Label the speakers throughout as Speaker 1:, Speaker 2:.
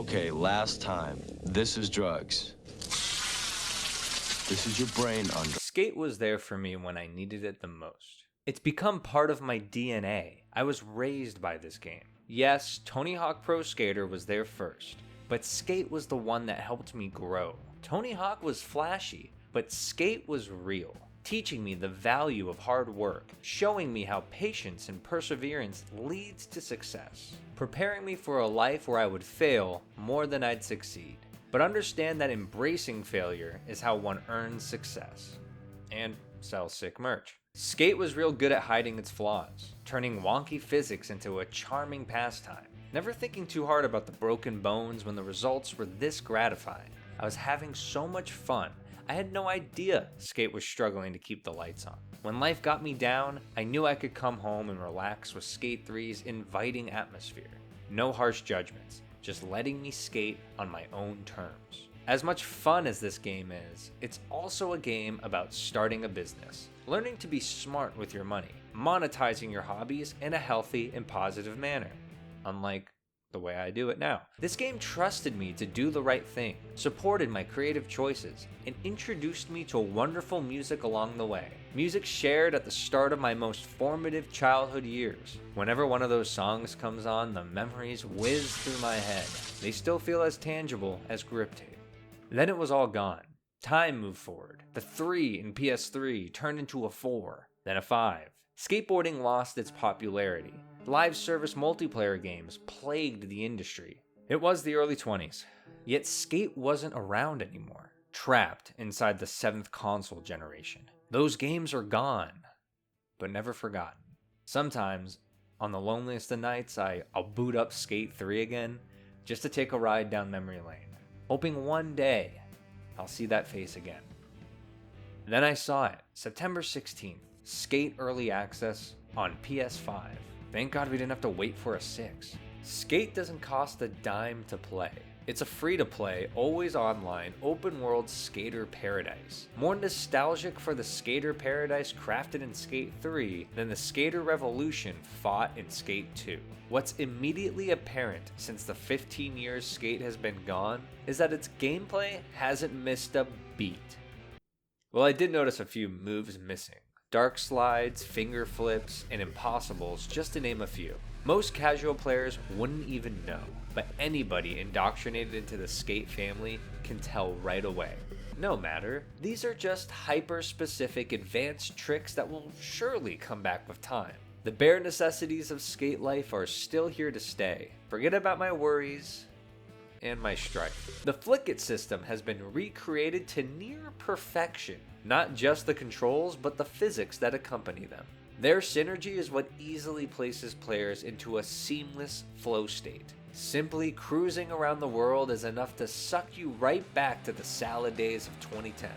Speaker 1: Okay, last time. This is drugs. This is your brain under.
Speaker 2: Skate was there for me when I needed it the most. It's become part of my DNA. I was raised by this game. Yes, Tony Hawk Pro Skater was there first, but Skate was the one that helped me grow. Tony Hawk was flashy, but Skate was real, teaching me the value of hard work, showing me how patience and perseverance leads to success, preparing me for a life where I would fail more than I'd succeed. But understand that embracing failure is how one earns success and sells sick merch. Skate was real good at hiding its flaws, turning wonky physics into a charming pastime, never thinking too hard about the broken bones when the results were this gratifying. I was having so much fun, I had no idea Skate was struggling to keep the lights on. When life got me down, I knew I could come home and relax with Skate 3's inviting atmosphere. No harsh judgments, just letting me skate on my own terms. As much fun as this game is, it's also a game about starting a business, learning to be smart with your money, monetizing your hobbies in a healthy and positive manner, unlike the way I do it now. This game trusted me to do the right thing, supported my creative choices, and introduced me to wonderful music along the way. Music shared at the start of my most formative childhood years. Whenever one of those songs comes on, the memories whiz through my head. They still feel as tangible as grip tape. Then it was all gone. Time moved forward. The 3 in PS3 turned into a 4, then a 5. Skateboarding lost its popularity. Live service multiplayer games plagued the industry. It was the early 20s, yet Skate wasn't around anymore, trapped inside the 7th console generation. Those games are gone, but never forgotten. Sometimes, on the loneliest of nights, I'll boot up Skate 3 again, just to take a ride down memory lane, hoping one day I'll see that face again. Then I saw it, September 16th, Skate Early Access on PS5. Thank God we didn't have to wait for a 6. Skate doesn't cost a dime to play. It's a free-to-play, always online, open-world skater paradise. More nostalgic for the skater paradise crafted in Skate 3 than the skater revolution fought in Skate 2. What's immediately apparent since the 15 years Skate has been gone is that its gameplay hasn't missed a beat. Well, I did notice a few moves missing. Dark slides, finger flips, and impossibles, just to name a few. Most casual players wouldn't even know, but anybody indoctrinated into the Skate family can tell right away. No matter, these are just hyper-specific advanced tricks that will surely come back with time. The bare necessities of skate life are still here to stay. Forget about my worries and my strife. The Flick It system has been recreated to near perfection. Not just the controls, but the physics that accompany them. Their synergy is what easily places players into a seamless flow state. Simply cruising around the world is enough to suck you right back to the salad days of 2010.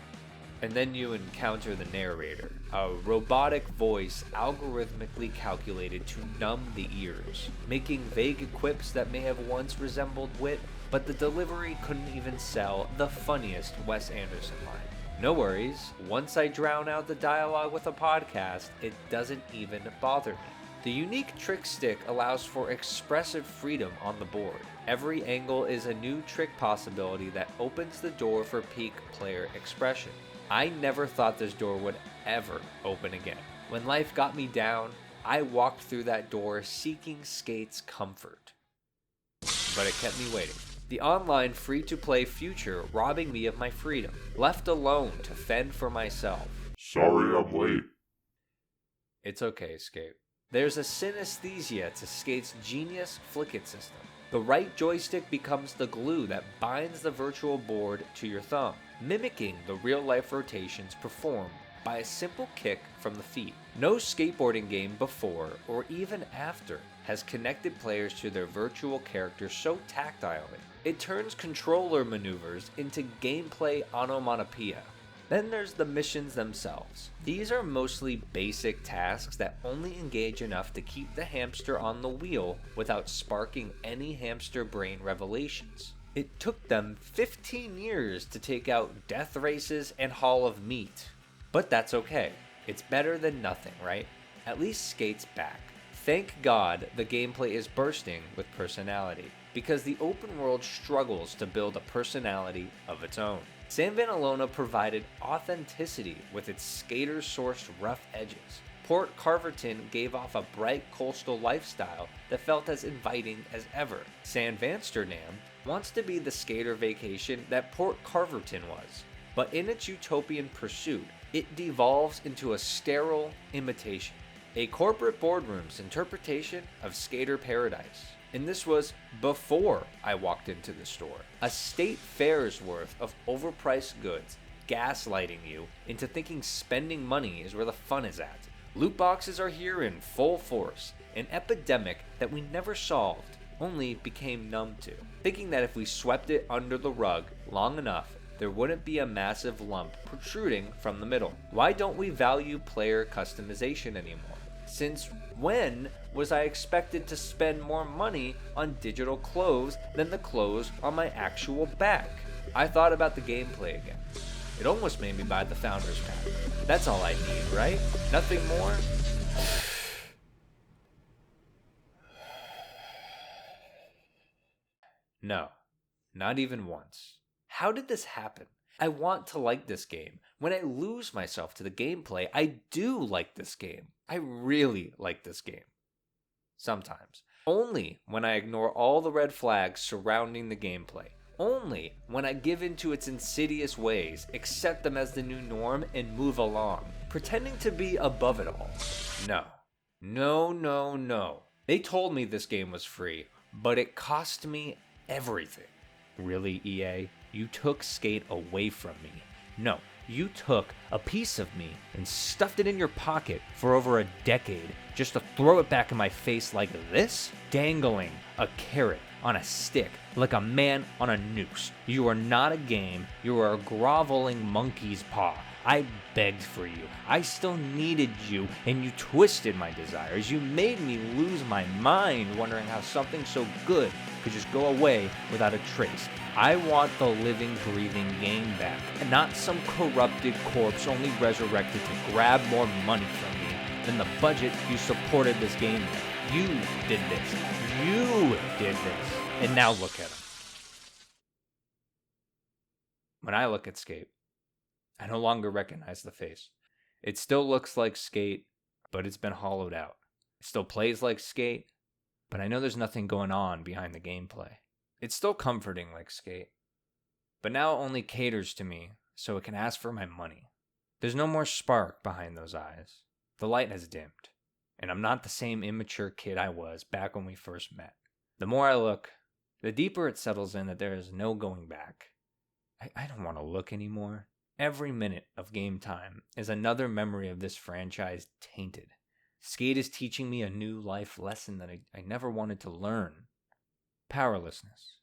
Speaker 2: And then you encounter the narrator, a robotic voice algorithmically calculated to numb the ears, making vague quips that may have once resembled wit, but the delivery couldn't even sell the funniest Wes Anderson line. No worries, once I drown out the dialogue with a podcast, it doesn't even bother me. The unique trick stick allows for expressive freedom on the board. Every angle is a new trick possibility that opens the door for peak player expression. I never thought this door would ever open again. When life got me down, I walked through that door seeking Skate's comfort. But it kept me waiting. The online free-to-play future robbing me of my freedom, left alone to fend for myself.
Speaker 3: Sorry I'm late.
Speaker 2: It's okay, Skate. There's a synesthesia to Skate's genius Flick It system. The right joystick becomes the glue that binds the virtual board to your thumb, mimicking the real-life rotations performed by a simple kick from the feet. No skateboarding game before or even after has connected players to their virtual characters so tactilely. It turns controller maneuvers into gameplay onomatopoeia. Then there's the missions themselves. These are mostly basic tasks that only engage enough to keep the hamster on the wheel without sparking any hamster brain revelations. It took them 15 years to take out death races and Hall of Meat. But that's okay. It's better than nothing, right? At least Skate's back. Thank God the gameplay is bursting with personality, because the open world struggles to build a personality of its own. San Vanalona provided authenticity with its skater-sourced rough edges. Port Carverton gave off a bright coastal lifestyle that felt as inviting as ever. San Vansterdam wants to be the skater vacation that Port Carverton was, but in its utopian pursuit, it devolves into a sterile imitation, a corporate boardroom's interpretation of skater paradise. And this was before I walked into the store. A state fair's worth of overpriced goods gaslighting you into thinking spending money is where the fun is at. Loot boxes are here in full force, an epidemic that we never solved, only became numb to. Thinking that if we swept it under the rug long enough, there wouldn't be a massive lump protruding from the middle. Why don't we value player customization anymore? Since when was I expected to spend more money on digital clothes than the clothes on my actual back? I thought about the gameplay again. It almost made me buy the Founders Pack. That's all I need, right? Nothing more? No, not even once. How did this happen? I want to like this game. When I lose myself to the gameplay, I do like this game. I really like this game. Sometimes. Only when I ignore all the red flags surrounding the gameplay. Only when I give in to its insidious ways, accept them as the new norm, and move along, pretending to be above it all. No. No, no, no. They told me this game was free, but it cost me everything. Really, EA? You took Skate away from me. No, you took a piece of me and stuffed it in your pocket for over a decade just to throw it back in my face like this? Dangling a carrot on a stick like a man on a noose. You are not a game, you are a groveling monkey's paw. I begged for you. I still needed you, and you twisted my desires. You made me lose my mind wondering how something so good could just go away without a trace. I want the living, breathing game back, and not some corrupted corpse only resurrected to grab more money from me than the budget you supported this game with. You did this. You did this. And now look at him. When I look at Skate, I no longer recognize the face. It still looks like Skate, but it's been hollowed out. It still plays like Skate, but I know there's nothing going on behind the gameplay. It's still comforting like Skate, but now it only caters to me so it can ask for my money. There's no more spark behind those eyes. The light has dimmed, and I'm not the same immature kid I was back when we first met. The more I look, the deeper it settles in that there is no going back. I don't want to look anymore. Every minute of game time is another memory of this franchise tainted. Skate is teaching me a new life lesson that I never wanted to learn. Powerlessness.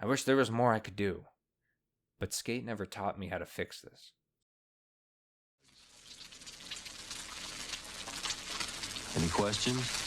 Speaker 2: I wish there was more I could do. But Skate never taught me how to fix this.
Speaker 1: Any questions?